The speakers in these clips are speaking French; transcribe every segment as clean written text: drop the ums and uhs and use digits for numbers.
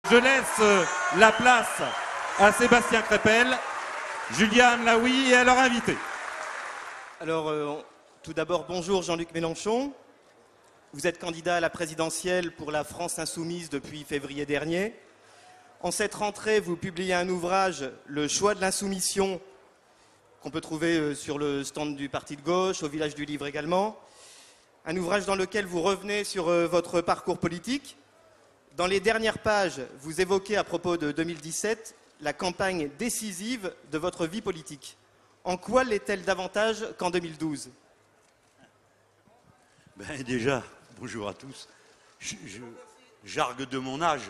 Je laisse la place à Sébastien Crépel, Julia Amlaoui et à leur invité. Alors, tout d'abord, bonjour Jean-Luc Mélenchon. Vous êtes candidat à la présidentielle pour la France Insoumise depuis février dernier. En cette rentrée, vous publiez un ouvrage, Le choix de l'insoumission, qu'on peut trouver sur le stand du Parti de gauche, au Village du Livre également. Un ouvrage dans lequel vous revenez sur votre parcours politique. Dans les dernières pages, vous évoquez à propos de 2017 la campagne décisive de votre vie politique. En quoi l'est-elle davantage qu'en 2012 ? Déjà, bonjour à tous. J'argue de mon âge,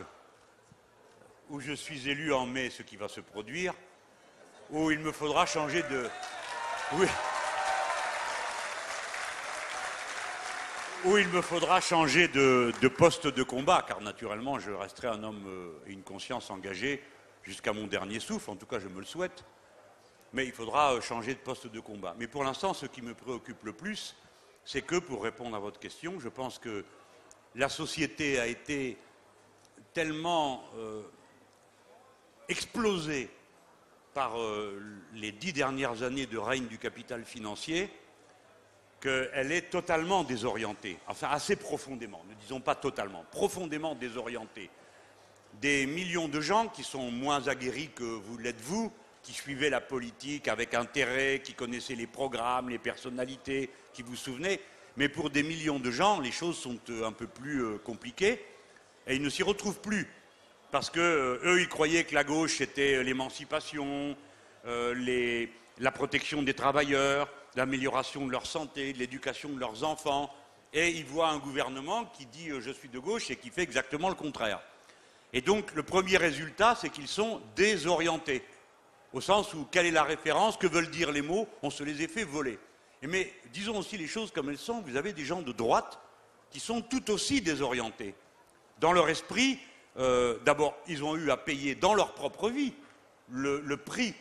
où je suis élu en mai, ce qui va se produire, où il me faudra changer de... Oui. Où il me faudra changer de poste de combat, car naturellement je resterai un homme et une conscience engagée jusqu'à mon dernier souffle, en tout cas je me le souhaite, mais il faudra changer de poste de combat. Mais pour l'instant, ce qui me préoccupe le plus, c'est que, pour répondre à votre question, je pense que la société a été tellement explosée par les 10 dernières années de règne du capital financier, qu'elle est totalement désorientée, enfin assez profondément, ne disons pas totalement, profondément désorientée. Des millions de gens qui sont moins aguerris que vous l'êtes vous, qui suivaient la politique avec intérêt, qui connaissaient les programmes, les personnalités, qui vous souvenez, mais pour des millions de gens, les choses sont un peu plus compliquées et ils ne s'y retrouvent plus. Parce que eux, ils croyaient que la gauche, c'était l'émancipation, la protection des travailleurs, l'amélioration de leur santé, de l'éducation de leurs enfants, et ils voient un gouvernement qui dit « je suis de gauche » et qui fait exactement le contraire. Et donc, le premier résultat, c'est qu'ils sont désorientés, au sens où, quelle est la référence, que veulent dire les mots, on se les a fait voler. Mais disons aussi les choses comme elles sont, vous avez des gens de droite qui sont tout aussi désorientés. Dans leur esprit, d'abord, ils ont eu à payer dans leur propre vie le prix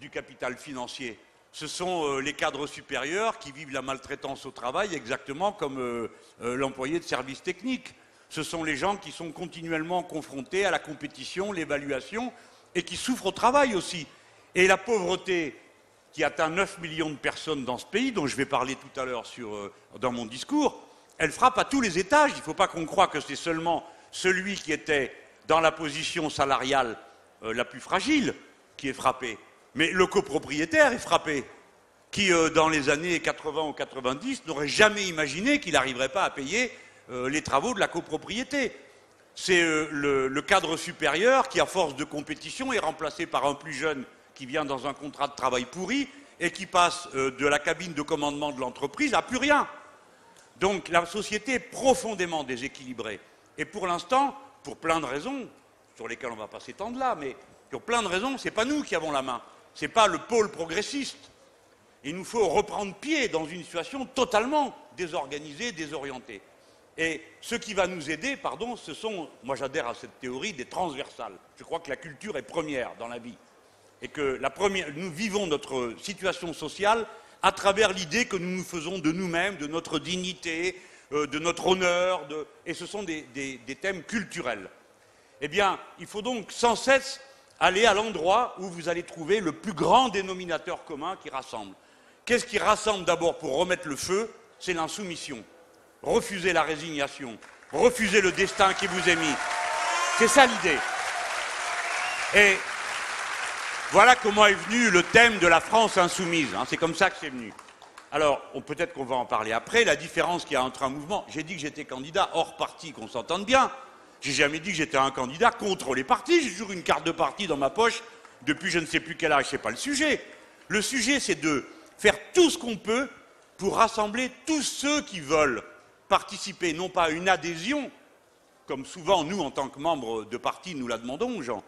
du capital financier. Ce sont les cadres supérieurs qui vivent la maltraitance au travail exactement comme l'employé de service technique. Ce sont les gens qui sont continuellement confrontés à la compétition, l'évaluation et qui souffrent au travail aussi. Et la pauvreté qui atteint 9 millions de personnes dans ce pays, dont je vais parler tout à l'heure dans mon discours, elle frappe à tous les étages. Il ne faut pas qu'on croie que c'est seulement celui qui était dans la position salariale la plus fragile qui est frappé. Mais le copropriétaire est frappé, qui, dans les années 80 ou 90, n'aurait jamais imaginé qu'il n'arriverait pas à payer les travaux de la copropriété. C'est le cadre supérieur qui, à force de compétition, est remplacé par un plus jeune qui vient dans un contrat de travail pourri et qui passe de la cabine de commandement de l'entreprise à plus rien. Donc la société est profondément déséquilibrée. Et pour l'instant, pour plein de raisons, sur lesquelles on ne va pas s'étendre là, mais pour plein de raisons, ce n'est pas nous qui avons la main. Ce n'est pas le pôle progressiste. Il nous faut reprendre pied dans une situation totalement désorganisée, désorientée. Et ce qui va nous aider, ce sont, moi j'adhère à cette théorie des transversales. Je crois que la culture est première dans la vie. Et que nous vivons notre situation sociale à travers l'idée que nous nous faisons de nous-mêmes, de notre dignité, de notre honneur, et ce sont des thèmes culturels. Eh bien, il faut donc sans cesse aller à l'endroit où vous allez trouver le plus grand dénominateur commun qui rassemble. Qu'est-ce qui rassemble d'abord pour remettre le feu? C'est l'insoumission. Refuser la résignation, refuser le destin qui vous est mis. C'est ça l'idée. Et voilà comment est venu le thème de la France insoumise. C'est comme ça que c'est venu. Alors, peut-être qu'on va en parler après. La différence qu'il y a entre un mouvement... J'ai dit que j'étais candidat hors parti, qu'on s'entende bien. J'ai jamais dit que j'étais un candidat contre les partis. J'ai toujours une carte de parti dans ma poche depuis je ne sais plus quel âge. C'est pas le sujet. Le sujet, c'est de faire tout ce qu'on peut pour rassembler tous ceux qui veulent participer, non pas à une adhésion, comme souvent nous, en tant que membres de parti, nous la demandons aux gens,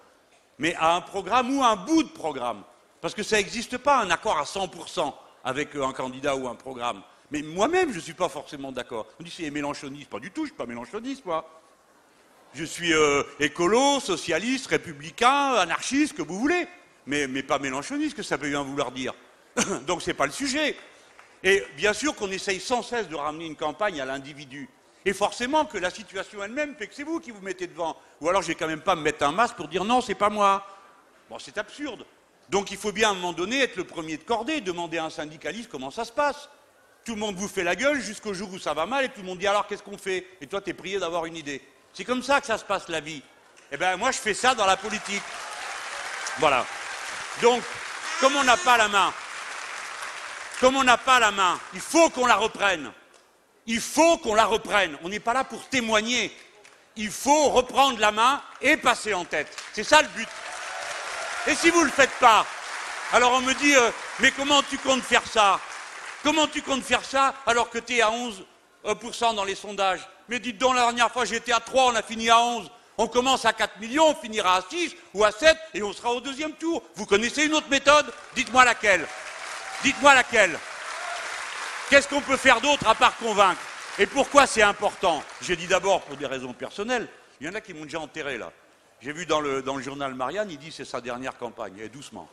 mais à un programme ou un bout de programme. Parce que ça n'existe pas, un accord à 100% avec un candidat ou un programme. Mais moi-même, je ne suis pas forcément d'accord. On dit c'est mélenchoniste. Pas du tout, je ne suis pas mélenchoniste, moi. Je suis écolo, socialiste, républicain, anarchiste, que vous voulez. Mais pas mélenchoniste, que ça peut bien vouloir dire. Donc ce n'est pas le sujet. Et bien sûr qu'on essaye sans cesse de ramener une campagne à l'individu. Et forcément que la situation elle-même fait que c'est vous qui vous mettez devant. Ou alors je vais quand même pas me mettre un masque pour dire non, c'est pas moi. Bon, c'est absurde. Donc il faut bien à un moment donné être le premier de cordée, demander à un syndicaliste comment ça se passe. Tout le monde vous fait la gueule jusqu'au jour où ça va mal et tout le monde dit alors qu'est-ce qu'on fait? Et toi t'es prié d'avoir une idée. C'est comme ça que ça se passe la vie. Eh bien moi je fais ça dans la politique. Voilà. Donc, comme on n'a pas la main, il faut qu'on la reprenne. Il faut qu'on la reprenne. On n'est pas là pour témoigner. Il faut reprendre la main et passer en tête. C'est ça le but. Et si vous ne le faites pas, alors on me dit mais comment tu comptes faire ça? Comment tu comptes faire ça alors que tu es à 11% dans les sondages? Mais dites donc, la dernière fois j'étais à 3, on a fini à 11. On commence à 4 millions, on finira à 6 ou à 7 et on sera au deuxième tour. Vous connaissez une autre méthode? Dites-moi laquelle. Dites-moi laquelle. Qu'est-ce qu'on peut faire d'autre à part convaincre? Et pourquoi c'est important? J'ai dit d'abord pour des raisons personnelles. Il y en a qui m'ont déjà enterré là. J'ai vu dans le journal Marianne, il dit c'est sa dernière campagne. Et doucement.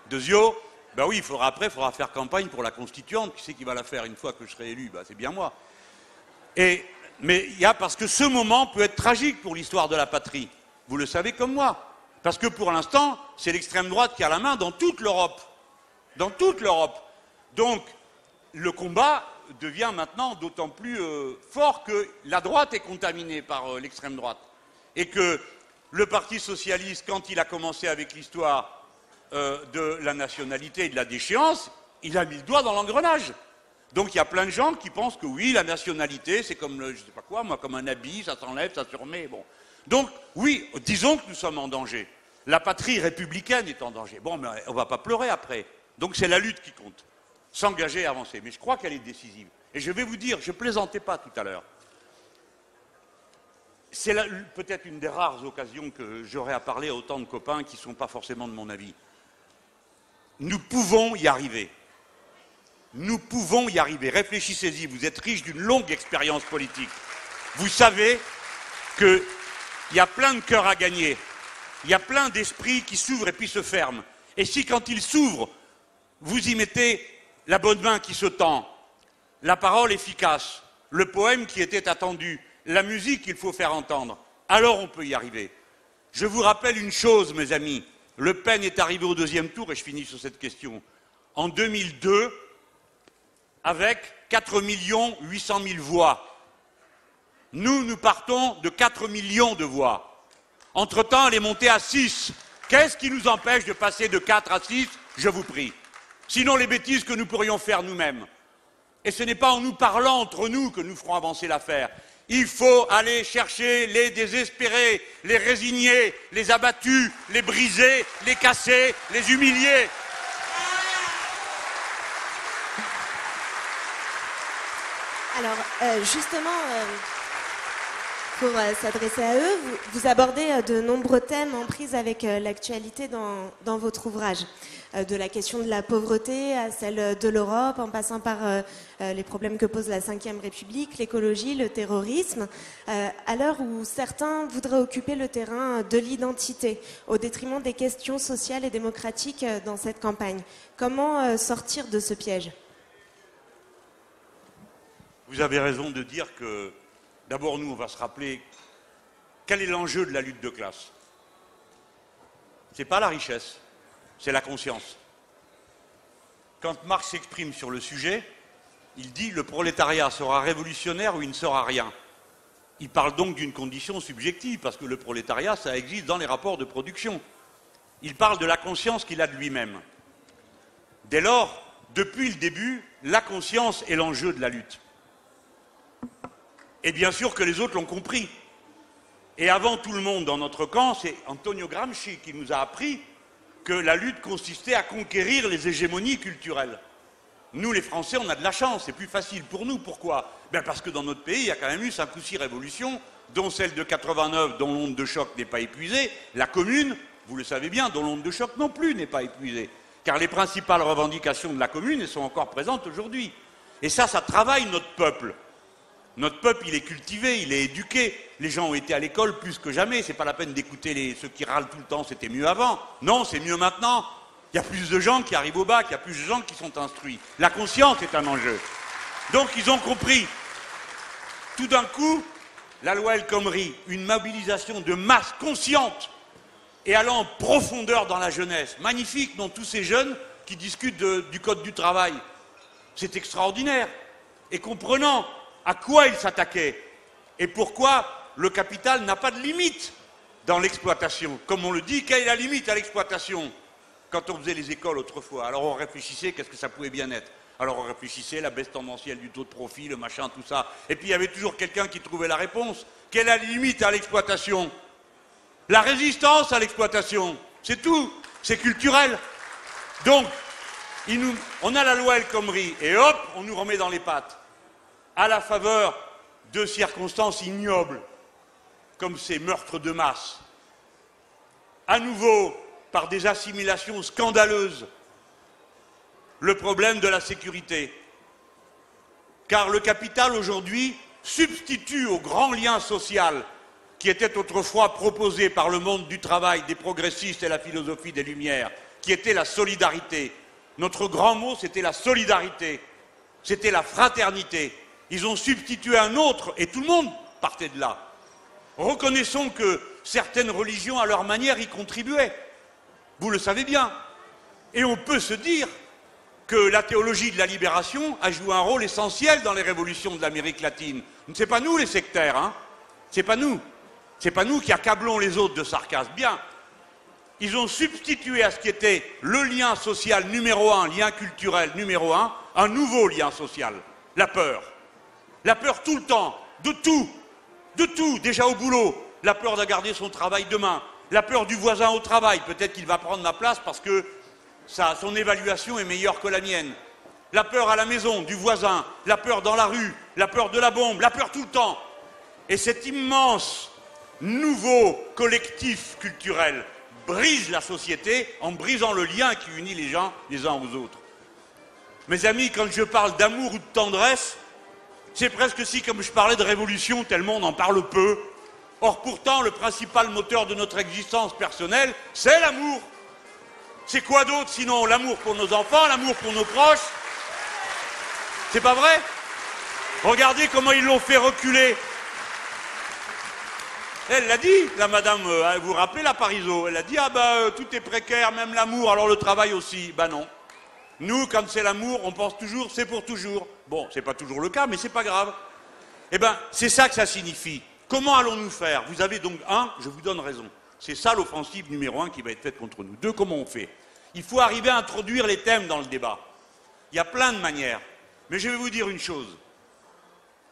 Deuxio, ben oui, il faudra faire campagne pour la constituante. Qui c'est qui va la faire une fois que je serai élu? Ben, c'est bien moi. Mais il y a parce que ce moment peut être tragique pour l'histoire de la patrie. Vous le savez comme moi. Parce que pour l'instant, c'est l'extrême droite qui a la main dans toute l'Europe. Dans toute l'Europe. Donc, le combat devient maintenant d'autant plus fort que la droite est contaminée par l'extrême droite. Et que le Parti socialiste, quand il a commencé avec l'histoire de la nationalité et de la déchéance, il a mis le doigt dans l'engrenage. Donc il y a plein de gens qui pensent que oui, la nationalité, c'est comme, je ne sais pas quoi, moi, comme un habit, ça s'enlève, ça se remet, bon. Donc, oui, disons que nous sommes en danger. La patrie républicaine est en danger. Bon, mais on ne va pas pleurer après. Donc c'est la lutte qui compte. S'engager et avancer. Mais je crois qu'elle est décisive. Et je vais vous dire, je ne plaisantais pas tout à l'heure. C'est peut-être une des rares occasions que j'aurai à parler à autant de copains qui ne sont pas forcément de mon avis. Nous pouvons y arriver. Nous pouvons y arriver. Réfléchissez-y, vous êtes riche d'une longue expérience politique. Vous savez qu'il y a plein de cœurs à gagner. Il y a plein d'esprits qui s'ouvrent et puis se ferment. Et si quand ils s'ouvrent, vous y mettez la bonne main qui se tend, la parole efficace, le poème qui était attendu, la musique qu'il faut faire entendre, alors on peut y arriver. Je vous rappelle une chose, mes amis. Le Pen est arrivé au deuxième tour, et je finis sur cette question, en 2002, avec 4 800 000 voix. Nous partons de 4 millions de voix. Entre-temps, elle est montée à 6. Qu'est-ce qui nous empêche de passer de 4 à 6? Je vous prie. Sinon, les bêtises que nous pourrions faire nous-mêmes. Et ce n'est pas en nous parlant entre nous que nous ferons avancer l'affaire. Il faut aller chercher les désespérés, les résignés, les abattus, les brisés, les cassés, les humiliés. Alors, justement, pour s'adresser à eux, vous abordez de nombreux thèmes en prise avec l'actualité dans votre ouvrage. De la question de la pauvreté à celle de l'Europe, en passant par les problèmes que pose la Ve République, l'écologie, le terrorisme, à l'heure où certains voudraient occuper le terrain de l'identité, au détriment des questions sociales et démocratiques dans cette campagne. Comment sortir de ce piège ? Vous avez raison de dire que, d'abord, nous, on va se rappeler quel est l'enjeu de la lutte de classe. Ce n'est pas la richesse, c'est la conscience. Quand Marx s'exprime sur le sujet, il dit « le prolétariat sera révolutionnaire ou il ne sera rien ». Il parle donc d'une condition subjective, parce que le prolétariat, ça existe dans les rapports de production. Il parle de la conscience qu'il a de lui-même. Dès lors, depuis le début, la conscience est l'enjeu de la lutte. Et bien sûr que les autres l'ont compris. Et avant tout le monde dans notre camp, c'est Antonio Gramsci qui nous a appris que la lutte consistait à conquérir les hégémonies culturelles. Nous, les Français, on a de la chance, c'est plus facile pour nous. Pourquoi? Ben parce que dans notre pays, il y a quand même eu 5 ou 6 révolutions, dont celle de 89, dont l'onde de choc n'est pas épuisée. La Commune, vous le savez bien, dont l'onde de choc non plus n'est pas épuisée. Car les principales revendications de la Commune, elles sont encore présentes aujourd'hui. Et ça travaille notre peuple. Notre peuple, il est cultivé, il est éduqué. Les gens ont été à l'école plus que jamais. C'est pas la peine d'écouter ceux qui râlent tout le temps, c'était mieux avant. Non, c'est mieux maintenant. Il y a plus de gens qui arrivent au bac, il y a plus de gens qui sont instruits. La conscience est un enjeu. Donc ils ont compris Tout d'un coup, la loi El Khomri, une mobilisation de masse consciente et allant en profondeur dans la jeunesse. Magnifique, non, tous ces jeunes qui discutent du code du travail. C'est extraordinaire. Et comprenant à quoi ils s'attaquaient et pourquoi le capital n'a pas de limite dans l'exploitation. Comme on le dit, quelle est la limite à l'exploitation? Quand on faisait les écoles autrefois, alors on réfléchissait qu'est-ce que ça pouvait bien être. Alors on réfléchissait, la baisse tendancielle du taux de profit, le machin, tout ça. Et puis il y avait toujours quelqu'un qui trouvait la réponse. Quelle est la limite à l'exploitation? La résistance à l'exploitation. C'est tout. C'est culturel. Donc, on a la loi El Khomri et hop, on nous remet dans les pattes. À la faveur de circonstances ignobles, comme ces meurtres de masse. À nouveau, par des assimilations scandaleuses, le problème de la sécurité. Car le capital aujourd'hui substitue au grand lien social qui était autrefois proposé par le monde du travail, des progressistes et la philosophie des Lumières, qui était la solidarité. Notre grand mot, c'était la solidarité, c'était la fraternité. Ils ont substitué un autre, et tout le monde partait de là. Reconnaissons que certaines religions, à leur manière, y contribuaient. Vous le savez bien. Et on peut se dire que la théologie de la libération a joué un rôle essentiel dans les révolutions de l'Amérique latine. Ce n'est pas nous les sectaires, hein. C'est pas nous. C'est pas nous qui accablons les autres de sarcasme. Bien. Ils ont substitué à ce qui était le lien social numéro un, lien culturel numéro un nouveau lien social. La peur. La peur tout le temps, de tout, déjà au boulot. La peur de garder son travail demain. La peur du voisin au travail. Peut-être qu'il va prendre ma place parce que son évaluation est meilleure que la mienne. La peur à la maison, du voisin. La peur dans la rue. La peur de la bombe. La peur tout le temps. Et cet immense nouveau collectif culturel brise la société en brisant le lien qui unit les gens les uns aux autres. Mes amis, quand je parle d'amour ou de tendresse, c'est presque si comme je parlais de révolution, tellement on en parle peu. Or pourtant, le principal moteur de notre existence personnelle, c'est l'amour. C'est quoi d'autre sinon l'amour pour nos enfants, l'amour pour nos proches? C'est pas vrai? Regardez comment ils l'ont fait reculer. Elle l'a dit, la madame, vous vous rappelez la Parisot? Elle a dit, tout est précaire, même l'amour, alors le travail aussi. Non. Nous, quand c'est l'amour, on pense toujours, c'est pour toujours. Bon, c'est pas toujours le cas, mais c'est pas grave. C'est ça que ça signifie. Comment allons-nous faire? Vous avez donc, je vous donne raison. C'est ça l'offensive numéro 1 qui va être faite contre nous. 2, comment on fait? Il faut arriver à introduire les thèmes dans le débat. Il y a plein de manières. Mais je vais vous dire une chose.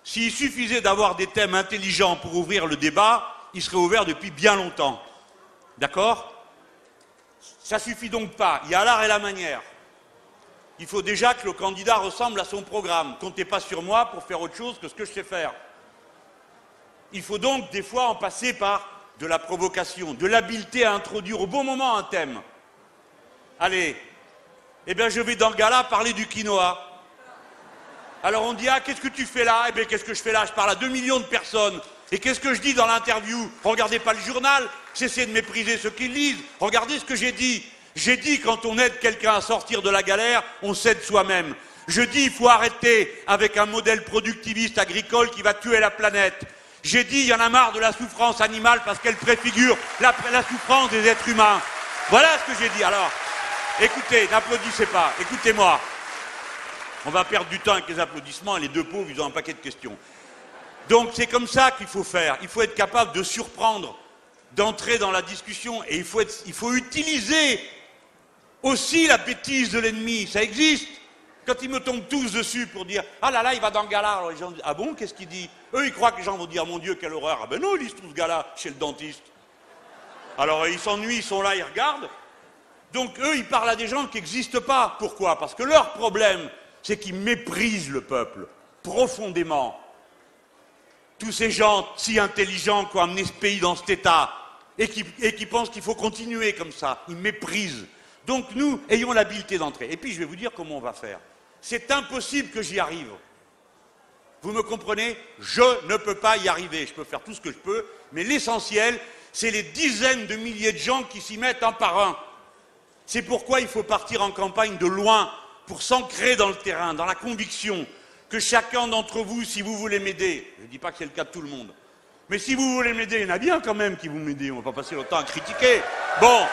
S'il suffisait d'avoir des thèmes intelligents pour ouvrir le débat, il serait ouvert depuis bien longtemps. D'accord? Ça suffit donc pas. Il y a l'art et la manière. Il faut déjà que le candidat ressemble à son programme. Comptez pas sur moi pour faire autre chose que ce que je sais faire. Il faut donc des fois en passer par de la provocation, de l'habileté à introduire au bon moment un thème. Allez, je vais dans le gala parler du quinoa. Alors on dit, qu'est-ce que tu fais là? Qu'est-ce que je fais là? Je parle à 2 millions de personnes. Et qu'est-ce que je dis dans l'interview? Regardez pas le journal, cessez de mépriser ceux qui le lisent. Regardez ce que j'ai dit. J'ai dit, quand on aide quelqu'un à sortir de la galère, on s'aide soi-même. Je dis, il faut arrêter avec un modèle productiviste agricole qui va tuer la planète. J'ai dit, il y en a marre de la souffrance animale parce qu'elle préfigure la souffrance des êtres humains. Voilà ce que j'ai dit. Alors, écoutez, n'applaudissez pas, écoutez-moi. On va perdre du temps avec les applaudissements et les deux pauvres, ils ont un paquet de questions. Donc c'est comme ça qu'il faut faire. Il faut être capable de surprendre, d'entrer dans la discussion et il faut utiliser aussi la bêtise de l'ennemi. Ça existe. Quand ils me tombent tous dessus pour dire « Ah là là, il va dans le gala », alors les gens disent « Ah bon, qu'est-ce qu'il dit ?» Eux, ils croient que les gens vont dire « Mon Dieu, quelle horreur !» Ah ben non, ils lisent tout ce gala chez le dentiste. Alors ils s'ennuient, ils sont là, ils regardent. Donc eux, ils parlent à des gens qui n'existent pas. Pourquoi? Parce que leur problème, c'est qu'ils méprisent le peuple, profondément. Tous ces gens si intelligents qui ont amené ce pays dans cet état et qui pensent qu'il faut continuer comme ça, ils méprisent. Donc nous, ayons l'habileté d'entrer. Et puis je vais vous dire comment on va faire. C'est impossible que j'y arrive. Vous me comprenez? Je ne peux pas y arriver. Je peux faire tout ce que je peux, mais l'essentiel, c'est les dizaines de milliers de gens qui s'y mettent un par un. C'est pourquoi il faut partir en campagne de loin pour s'ancrer dans le terrain, dans la conviction. que chacun d'entre vous, si vous voulez m'aider, je ne dis pas que c'est le cas de tout le monde, mais si vous voulez m'aider, il y en a bien quand même qui vont m'aider, on ne va pas passer le temps à critiquer. Bon,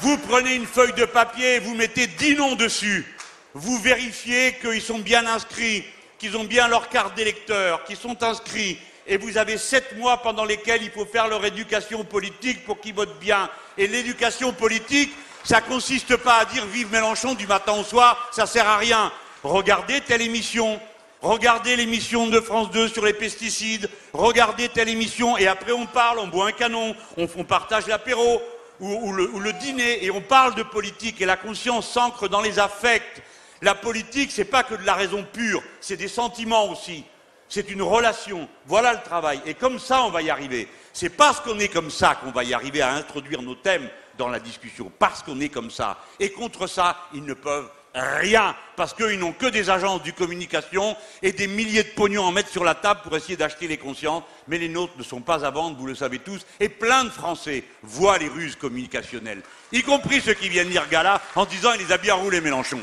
vous prenez une feuille de papier, vous mettez 10 noms dessus, vous vérifiez qu'ils sont bien inscrits, qu'ils ont bien leur carte d'électeur, qu'ils sont inscrits, et vous avez 7 mois pendant lesquels il faut faire leur éducation politique pour qu'ils votent bien. Et l'éducation politique, ça ne consiste pas à dire « vive Mélenchon » du matin au soir, ça ne sert à rien. Regardez telle émission, regardez l'émission de France 2 sur les pesticides, regardez telle émission, et après on parle, on boit un canon, on partage l'apéro ou le dîner, et on parle de politique, et la conscience s'ancre dans les affects. La politique, c'est pas que de la raison pure, c'est des sentiments aussi. C'est une relation. Voilà le travail. Et comme ça, on va y arriver. C'est parce qu'on est comme ça qu'on va y arriver à introduire nos thèmes dans la discussion. Parce qu'on est comme ça. Et contre ça, ils ne peuvent rien. Parce qu'ils n'ont que des agences de communication et des milliers de pognons à mettre sur la table pour essayer d'acheter les consciences. Mais les nôtres ne sont pas à vendre, vous le savez tous. Et plein de Français voient les ruses communicationnelles. Y compris ceux qui viennent lire Gala en disant « il les a bien roulés, Mélenchon ».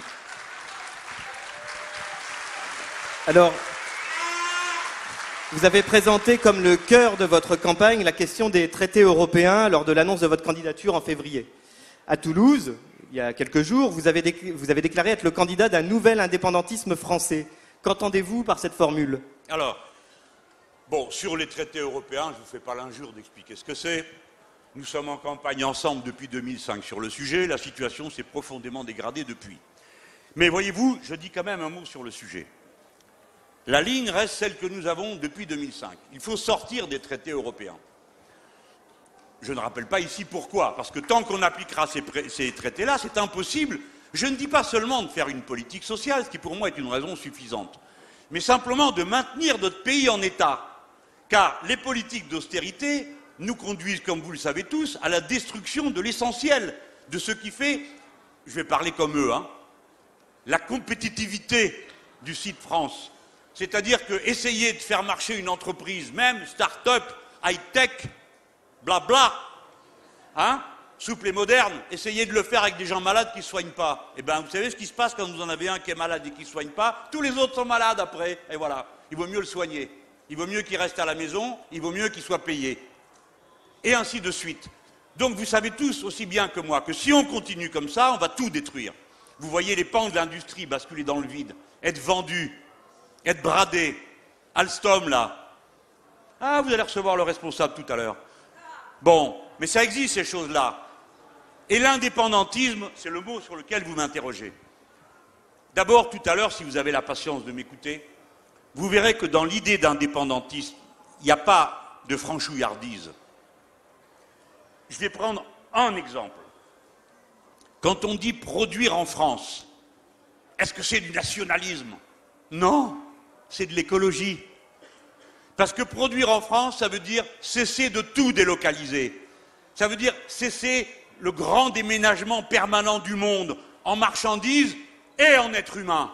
Alors, vous avez présenté comme le cœur de votre campagne la question des traités européens lors de l'annonce de votre candidature en février. À Toulouse, il y a quelques jours, vous avez déclaré être le candidat d'un nouvel indépendantisme français. Qu'entendez-vous par cette formule? Alors, bon, sur les traités européens, je ne vous fais pas l'injure d'expliquer ce que c'est. Nous sommes en campagne ensemble depuis 2005 sur le sujet. La situation s'est profondément dégradée depuis. Mais voyez-vous, je dis quand même un mot sur le sujet. La ligne reste celle que nous avons depuis 2005. Il faut sortir des traités européens. Je ne rappelle pas ici pourquoi, parce que tant qu'on appliquera ces traités-là, c'est impossible. Je ne dis pas seulement de faire une politique sociale, ce qui pour moi est une raison suffisante, mais simplement de maintenir notre pays en état. Car les politiques d'austérité nous conduisent, comme vous le savez tous, à la destruction de l'essentiel, de ce qui fait, je vais parler comme eux, la compétitivité du site France. C'est-à-dire que essayer de faire marcher une entreprise, même start-up, high-tech, blabla, souple et moderne, essayer de le faire avec des gens malades qui ne soignent pas. Eh bien, vous savez ce qui se passe quand vous en avez un qui est malade et qui ne soigne pas? Tous les autres sont malades après, et voilà. Il vaut mieux le soigner. Il vaut mieux qu'il reste à la maison, il vaut mieux qu'il soit payé. Et ainsi de suite. Donc vous savez tous aussi bien que moi que si on continue comme ça, on va tout détruire. Vous voyez les pans de l'industrie basculer dans le vide, être vendus, être bradé. Alstom, là. Ah, vous allez recevoir le responsable tout à l'heure. Bon, mais ça existe, ces choses-là. Et l'indépendantisme, c'est le mot sur lequel vous m'interrogez. D'abord, tout à l'heure, si vous avez la patience de m'écouter, vous verrez que dans l'idée d'indépendantisme, il n'y a pas de franchouillardise. Je vais prendre un exemple. Quand on dit produire en France, est-ce que c'est du nationalisme? Non. C'est de l'écologie. Parce que produire en France, ça veut dire cesser de tout délocaliser. Ça veut dire cesser le grand déménagement permanent du monde en marchandises et en êtres humains.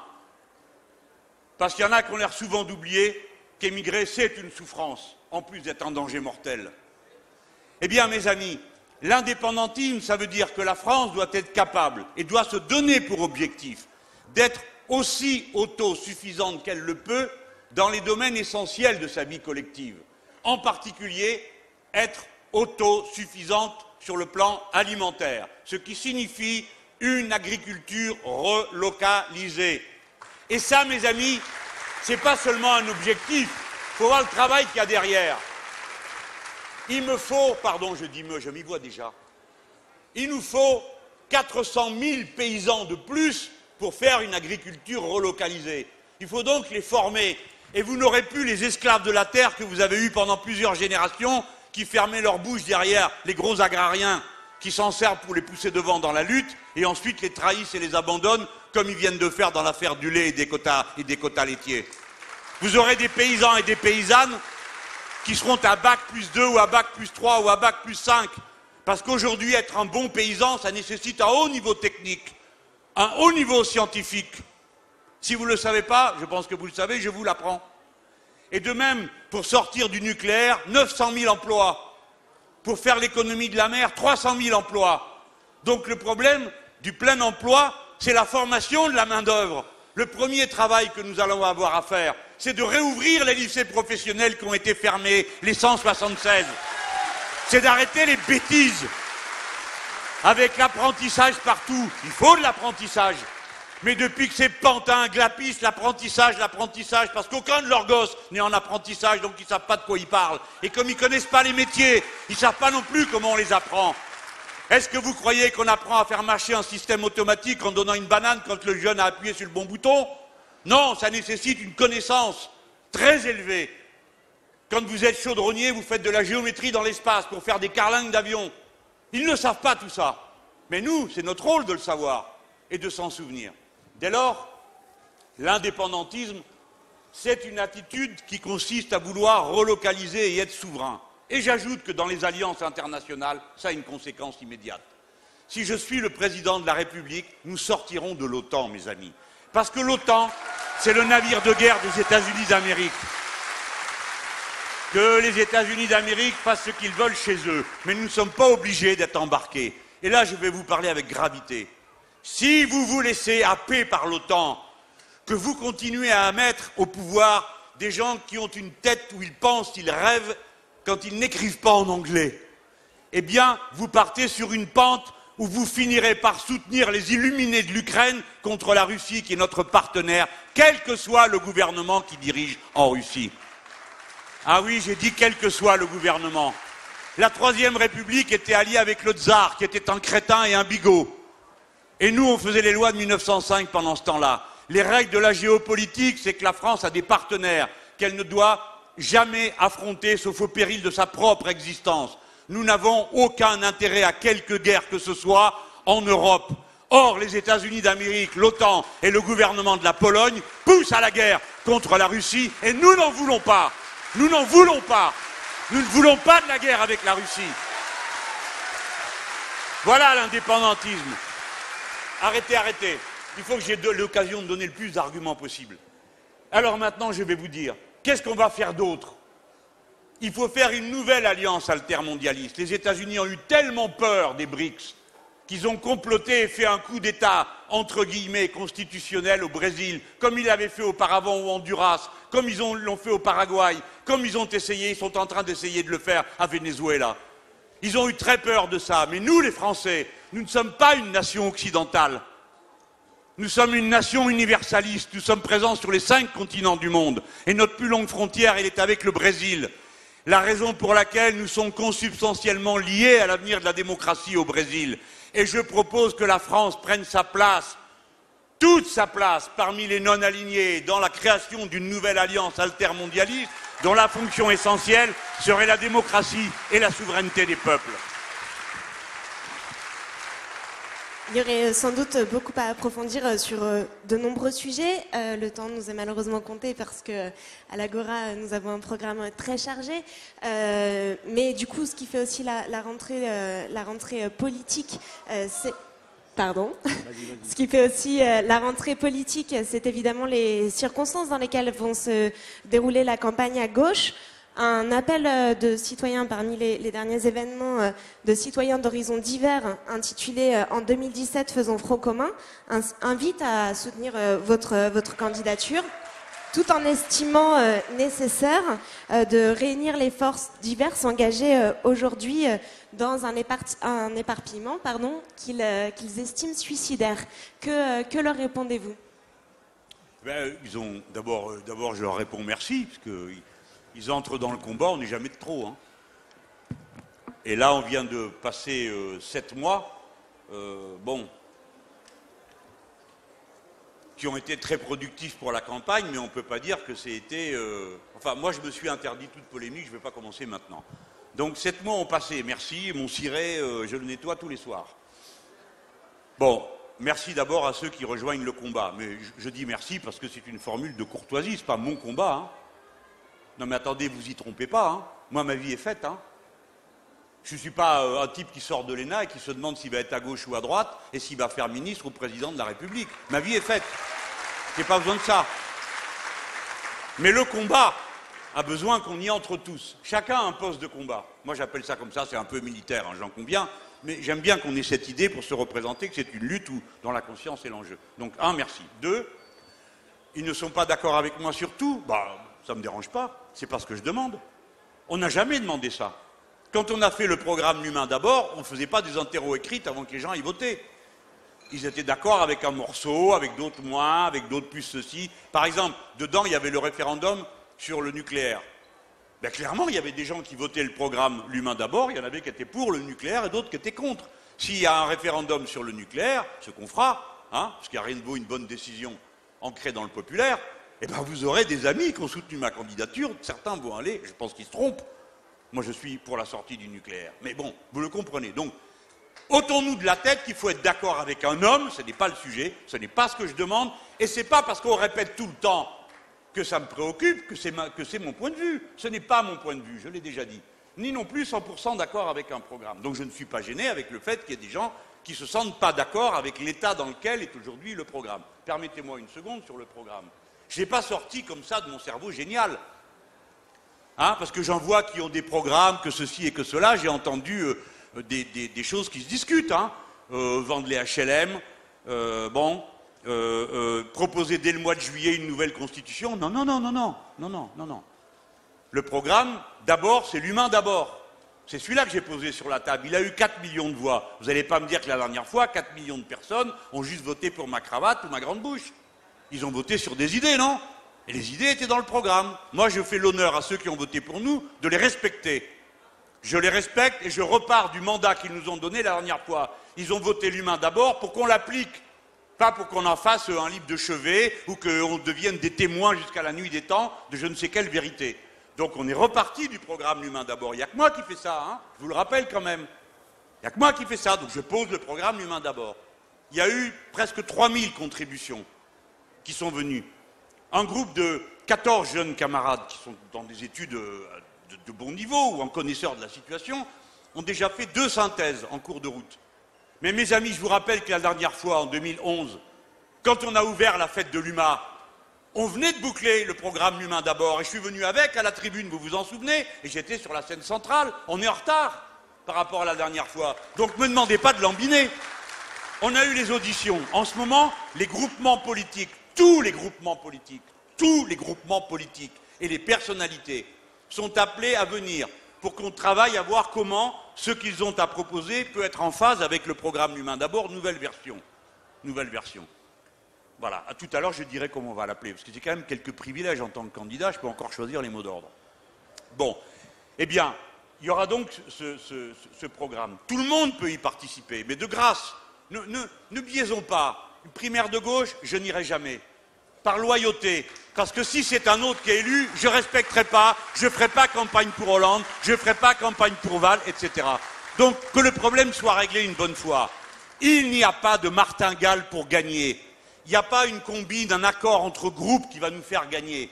Parce qu'il y en a qui ont l'air souvent d'oublier qu'émigrer, c'est une souffrance, en plus d'être un danger mortel. Eh bien, mes amis, l'indépendantisme, ça veut dire que la France doit être capable et doit se donner pour objectif d'être aussi autosuffisante qu'elle le peut dans les domaines essentiels de sa vie collective. En particulier, être autosuffisante sur le plan alimentaire, ce qui signifie une agriculture relocalisée. Et ça, mes amis, ce n'est pas seulement un objectif, il faut voir le travail qu'il y a derrière. Il me faut, pardon, je m'y vois déjà, il nous faut 400 000 paysans de plus pour faire une agriculture relocalisée. Il faut donc les former. Et vous n'aurez plus les esclaves de la terre que vous avez eus pendant plusieurs générations qui fermaient leur bouche derrière les gros agrariens qui s'en servent pour les pousser devant dans la lutte et ensuite les trahissent et les abandonnent comme ils viennent de faire dans l'affaire du lait et des quotas laitiers. Vous aurez des paysans et des paysannes qui seront à bac plus 2 ou à bac plus 3 ou à bac plus 5. Parce qu'aujourd'hui, être un bon paysan, ça nécessite un haut niveau technique, un haut niveau scientifique. Si vous ne le savez pas, je pense que vous le savez, je vous l'apprends. Et de même, pour sortir du nucléaire, 900 000 emplois. Pour faire l'économie de la mer, 300 000 emplois. Donc le problème du plein emploi, c'est la formation de la main-d'œuvre. Le premier travail que nous allons avoir à faire, c'est de réouvrir les lycées professionnels qui ont été fermés, les 176. C'est d'arrêter les bêtises avec l'apprentissage partout. Il faut de l'apprentissage. Mais depuis que ces pantins glapissent l'apprentissage, parce qu'aucun de leurs gosses n'est en apprentissage, donc ils ne savent pas de quoi ils parlent. Et comme ils ne connaissent pas les métiers, ils ne savent pas non plus comment on les apprend. Est-ce que vous croyez qu'on apprend à faire marcher un système automatique en donnant une banane quand le jeune a appuyé sur le bon bouton? Non, ça nécessite une connaissance très élevée. Quand vous êtes chaudronnier, vous faites de la géométrie dans l'espace pour faire des carlingues d'avion. Ils ne savent pas tout ça. Mais nous, c'est notre rôle de le savoir et de s'en souvenir. Dès lors, l'indépendantisme, c'est une attitude qui consiste à vouloir relocaliser et être souverain. Et j'ajoute que dans les alliances internationales, ça a une conséquence immédiate. Si je suis le président de la République, nous sortirons de l'OTAN, mes amis. Parce que l'OTAN, c'est le navire de guerre des États-Unis d'Amérique. Que les États-Unis d'Amérique fassent ce qu'ils veulent chez eux, mais nous ne sommes pas obligés d'être embarqués. Et là, je vais vous parler avec gravité. Si vous vous laissez happer par l'OTAN, que vous continuez à mettre au pouvoir des gens qui ont une tête où ils pensent, ils rêvent, quand ils n'écrivent pas en anglais, eh bien, vous partez sur une pente où vous finirez par soutenir les illuminés de l'Ukraine contre la Russie, qui est notre partenaire, quel que soit le gouvernement qui dirige en Russie. Ah oui, j'ai dit quel que soit le gouvernement. La Troisième République était alliée avec le tsar, qui était un crétin et un bigot. Et nous, on faisait les lois de 1905 pendant ce temps-là. Les règles de la géopolitique, c'est que la France a des partenaires qu'elle ne doit jamais affronter, sauf au péril de sa propre existence. Nous n'avons aucun intérêt à quelque guerre que ce soit en Europe. Or, les États-Unis d'Amérique, l'OTAN et le gouvernement de la Pologne poussent à la guerre contre la Russie et nous n'en voulons pas. Nous n'en voulons pas. Nous ne voulons pas de la guerre avec la Russie. Voilà l'indépendantisme. Arrêtez, arrêtez. Il faut que j'ai l'occasion de donner le plus d'arguments possible. Alors maintenant, je vais vous dire, qu'est-ce qu'on va faire d'autre? Il faut faire une nouvelle alliance altermondialiste. Les États-Unis ont eu tellement peur des BRICS qu'ils ont comploté et fait un coup d'État, entre guillemets, constitutionnel au Brésil, comme ils l'avaient fait auparavant au Honduras, comme ils l'ont fait au Paraguay, comme ils sont en train d'essayer de le faire à Venezuela. Ils ont eu très peur de ça. Mais nous, les Français, nous ne sommes pas une nation occidentale. Nous sommes une nation universaliste. Nous sommes présents sur les 5 continents du monde. Et notre plus longue frontière, elle est avec le Brésil. La raison pour laquelle nous sommes consubstantiellement liés à l'avenir de la démocratie au Brésil. Et je propose que la France prenne sa place, toute sa place, parmi les non-alignés, dans la création d'une nouvelle alliance altermondialiste, dont la fonction essentielle serait la démocratie et la souveraineté des peuples. Il y aurait sans doute beaucoup à approfondir sur de nombreux sujets. Le temps nous est malheureusement compté parce que à l'Agora, nous avons un programme très chargé. Mais du coup, ce qui fait aussi la rentrée politique, c'est... Pardon. Ce qui fait aussi la rentrée politique, c'est évidemment les circonstances dans lesquelles vont se dérouler la campagne à gauche. Un appel de citoyens parmi les derniers événements de citoyens d'horizons divers intitulé « En 2017, faisons front commun » invite à soutenir votre candidature tout en estimant nécessaire de réunir les forces diverses engagées aujourd'hui dans un éparpillement qu'ils estiment suicidaire. Que leur répondez-vous? D'abord, je leur réponds merci, parce que ils entrent dans le combat, on n'est jamais de trop. Hein. Et là, on vient de passer 7 mois, qui ont été très productifs pour la campagne, mais on ne peut pas dire que c'était... Enfin, moi, je me suis interdit toute polémique, je ne vais pas commencer maintenant. Donc, 7 mois ont passé, merci, mon ciré, je le nettoie tous les soirs. Bon, merci d'abord à ceux qui rejoignent le combat, mais je dis merci parce que c'est une formule de courtoisie, ce n'est pas mon combat, hein. Non mais attendez, vous y trompez pas, hein. Moi ma vie est faite, hein. Je ne suis pas un type qui sort de l'ENA et qui se demande s'il va être à gauche ou à droite et s'il va faire ministre ou président de la République. Ma vie est faite. J'ai pas besoin de ça. Mais le combat a besoin qu'on y entre tous. Chacun a un poste de combat. Moi j'appelle ça comme ça, c'est un peu militaire, hein, j'en conviens, mais j'aime bien qu'on ait cette idée pour se représenter que c'est une lutte où, dans la conscience est l'enjeu. Donc, 1, merci. 2, Ils ne sont pas d'accord avec moi sur tout. Ça ne me dérange pas. C'est pas ce que je demande. On n'a jamais demandé ça. Quand on a fait le programme L'Humain d'abord, on ne faisait pas des interros écrites avant que les gens y votaient. Ils étaient d'accord avec un morceau, avec d'autres moins, avec d'autres plus ceci. Par exemple, dedans, il y avait le référendum sur le nucléaire. Clairement, il y avait des gens qui votaient le programme L'Humain d'abord, il y en avait qui étaient pour le nucléaire et d'autres qui étaient contre. S'il y a un référendum sur le nucléaire, ce qu'on fera, parce qu'il n'y a rien de beau une bonne décision ancrée dans le populaire, vous aurez des amis qui ont soutenu ma candidature, certains vont aller, je pense qu'ils se trompent. Moi, je suis pour la sortie du nucléaire. Mais bon, vous le comprenez. Donc, ôtons-nous de la tête qu'il faut être d'accord avec un homme, ce n'est pas le sujet, ce n'est pas ce que je demande, et ce n'est pas parce qu'on répète tout le temps que ça me préoccupe, que c'est mon point de vue. Ce n'est pas mon point de vue, je l'ai déjà dit. Ni non plus 100% d'accord avec un programme. Donc je ne suis pas gêné avec le fait qu'il y ait des gens qui ne se sentent pas d'accord avec l'état dans lequel est aujourd'hui le programme. Permettez-moi une seconde sur le programme. Je n'ai pas sorti comme ça de mon cerveau génial. Parce que j'en vois qui ont des programmes, que ceci et que cela. J'ai entendu des choses qui se discutent. Vendre les HLM, proposer dès le mois de juillet une nouvelle constitution. Non. Le programme, d'abord, c'est l'humain d'abord. C'est celui-là que j'ai posé sur la table. Il a eu 4 millions de voix. Vous n'allez pas me dire que la dernière fois, 4 millions de personnes ont juste voté pour ma cravate ou ma grande bouche. Ils ont voté sur des idées, non? Et les idées étaient dans le programme. Moi, je fais l'honneur à ceux qui ont voté pour nous de les respecter. Je les respecte et je repars du mandat qu'ils nous ont donné la dernière fois. Ils ont voté l'humain d'abord pour qu'on l'applique. Pas pour qu'on en fasse un livre de chevet ou qu'on devienne des témoins jusqu'à la nuit des temps de je ne sais quelle vérité. Donc on est reparti du programme L'Humain d'abord. Il n'y a que moi qui fais ça, je vous le rappelle quand même. Il n'y a que moi qui fais ça, donc je pose le programme L'Humain d'abord. Il y a eu presque 3000 contributions qui sont venues. Un groupe de 14 jeunes camarades qui sont dans des études de bon niveau ou en connaisseurs de la situation ont déjà fait 2 synthèses en cours de route. Mais mes amis, je vous rappelle que la dernière fois, en 2011, quand on a ouvert la fête de l'UMA, on venait de boucler le programme L'Humain d'abord, et je suis venu avec à la tribune, vous vous en souvenez, et j'étais sur la scène centrale. On est en retard par rapport à la dernière fois. Donc ne me demandez pas de lambiner. On a eu les auditions. En ce moment, les groupements politiques, tous les groupements politiques et les personnalités sont appelés à venir pour qu'on travaille à voir comment ce qu'ils ont à proposer peut être en phase avec le programme L'Humain d'abord, nouvelle version. Voilà, à tout à l'heure je dirai comment on va l'appeler, parce que j'ai quand même quelques privilèges en tant que candidat, je peux encore choisir les mots d'ordre. Bon, eh bien, il y aura donc ce programme. Tout le monde peut y participer, mais de grâce, ne biaisons pas. Une primaire de gauche, je n'irai jamais. Par loyauté, parce que si c'est un autre qui est élu, je ne respecterai pas, je ne ferai pas campagne pour Hollande, je ne ferai pas campagne pour Valls, etc. Donc, que le problème soit réglé une bonne fois. Il n'y a pas de martingale pour gagner. Il n'y a pas une combine, un accord entre groupes qui va nous faire gagner.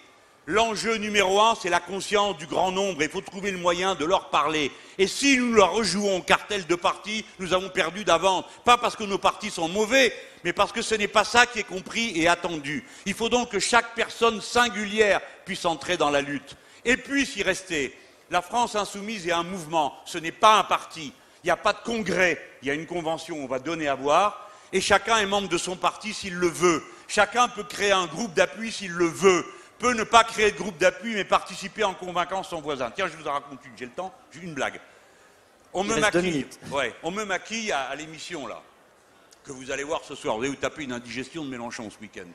L'enjeu numéro 1, c'est la conscience du grand nombre, et il faut trouver le moyen de leur parler. Et si nous leur rejouons cartel de partis, nous avons perdu d'avance. Pas parce que nos partis sont mauvais, mais parce que ce n'est pas ça qui est compris et attendu. Il faut donc que chaque personne singulière puisse entrer dans la lutte et puisse y rester. La France insoumise est un mouvement, ce n'est pas un parti. Il n'y a pas de congrès, il y a une convention, on va donner à voir, et chacun est membre de son parti s'il le veut. Chacun peut créer un groupe d'appui s'il le veut, peut ne pas créer de groupe d'appui, mais participer en convainquant son voisin. Tiens, je vous en raconte une, j'ai le temps, j'ai une blague. On me maquille à l'émission, là, que vous allez voir ce soir. Vous allez vous taper une indigestion de Mélenchon ce week-end.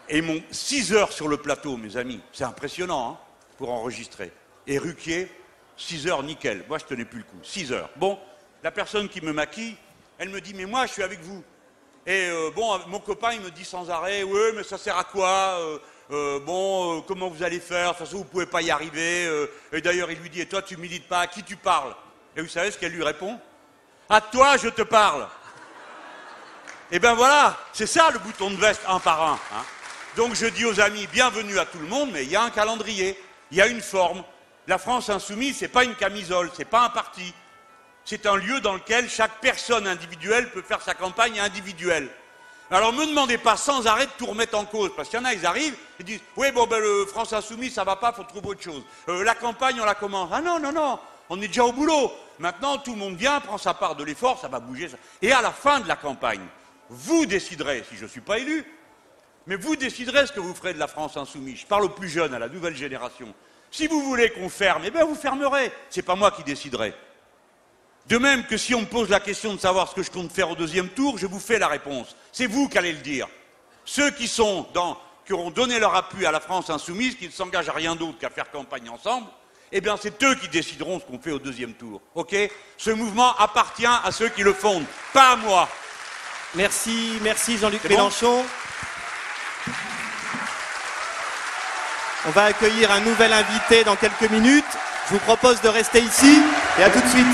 Et mon 6 heures sur le plateau, mes amis, c'est impressionnant, pour enregistrer. Et Ruquier, 6 heures, nickel. Moi, je tenais plus le coup. 6 heures. Bon, la personne qui me maquille, elle me dit, mais moi, je suis avec vous. Et mon copain, il me dit sans arrêt, oui, mais ça sert à quoi comment vous allez faire? De toute façon, vous ne pouvez pas y arriver. Et d'ailleurs, il lui dit, et toi, tu milites pas, à qui tu parles? Et vous savez ce qu'elle lui répond? À toi, je te parle. Et ben voilà, c'est ça le bouton de veste, un par un. Donc je dis aux amis, bienvenue à tout le monde, mais il y a un calendrier, il y a une forme. La France insoumise, c'est pas une camisole, c'est pas un parti. C'est un lieu dans lequel chaque personne individuelle peut faire sa campagne individuelle. Alors ne me demandez pas sans arrêt de tout remettre en cause, parce qu'il y en a, ils arrivent, ils disent, oui, le France insoumise, ça va pas, faut trouver autre chose. La campagne, on la commence. Ah non, on est déjà au boulot. Maintenant, tout le monde vient, prend sa part de l'effort, ça va bouger. Et à la fin de la campagne, vous déciderez, si je ne suis pas élu, Mais vous déciderez ce que vous ferez de la France insoumise. Je parle aux plus jeunes, à la nouvelle génération. Si vous voulez qu'on ferme, eh bien vous fermerez. C'est pas moi qui déciderai. De même que si on me pose la question de savoir ce que je compte faire au deuxième tour, je vous fais la réponse. C'est vous qui allez le dire. Ceux qui auront donné leur appui à la France insoumise, qui ne s'engagent à rien d'autre qu'à faire campagne ensemble, eh bien c'est eux qui décideront ce qu'on fait au deuxième tour. Ok ? Ce mouvement appartient à ceux qui le fondent, pas à moi. Merci Jean-Luc Mélenchon. On va accueillir un nouvel invité dans quelques minutes. Je vous propose de rester ici et à tout de suite.